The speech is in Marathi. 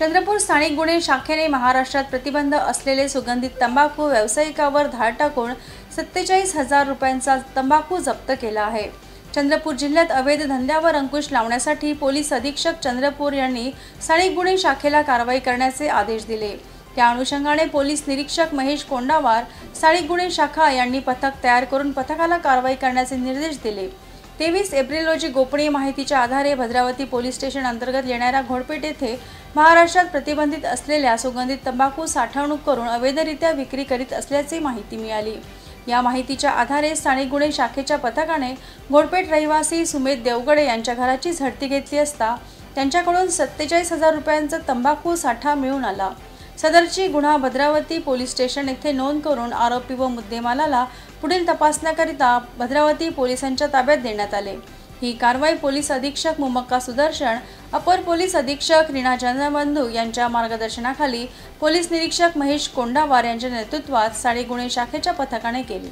चंद्रपूर स्थानिक गुन्हे शाखेने महाराष्ट्रात प्रतिबंध असलेले सुगंधित तंबाखू व्यावसायिकावर धाड टाकून 47,000 रुपयांचा तंबाखू जप्त केला आहे। चंद्रपूर जिल्ह्यात अवैध धंद्यावर अंकुश लावण्यासाठी पोलीस अधीक्षक चंद्रपूर यांनी स्थानिक गुन्हे शाखेला कारवाई करण्याचे आदेश दिले। त्या अनुषंगाने पोलीस निरीक्षक महेश कोंडावार स्थानिक गुन्हे शाखा यांनी पथक तयार करून पथकाला कारवाई करण्याचे निर्देश दिले। 23 एप्रिल रोजी गोपनीय माहितीच्या आधारे भद्रावती पोलीस स्टेशन अंतर्गत येणाऱ्या घोडपेठ येथे महाराष्ट्रात प्रतिबंधित असलेल्या सुगंधित तंबाखू साठवणूक करून अवैधरित्या विक्री करीत असल्याची माहिती मिळाली। या माहितीच्या आधारे स्थानिक गुन्हे शाखेच्या पथकाने घोडपेठ रहिवासी सुमेध देवगडे यांच्या घराची झडती घेतली असता त्यांच्याकडून 47,000 रुपयांचा तंबाखू साठा मिळून आला। सदरची गुन्हा भद्रावती पोलीस स्टेशन येथे नोंद करून आरोपी व मुद्देमालाला पुढील तपासण्याकरिता भद्रावती पोलिसांच्या ताब्यात देण्यात आले। ही कारवाई पोलीस अधीक्षक मुमक्का सुदर्शन, अपर पोलीस अधीक्षक रीना जनबंधू यांच्या मार्गदर्शनाखाली पोलीस निरीक्षक महेश कोंडावार यांच्या नेतृत्वात स्थानिक गुन्हे शाखेच्या पथकाने केली।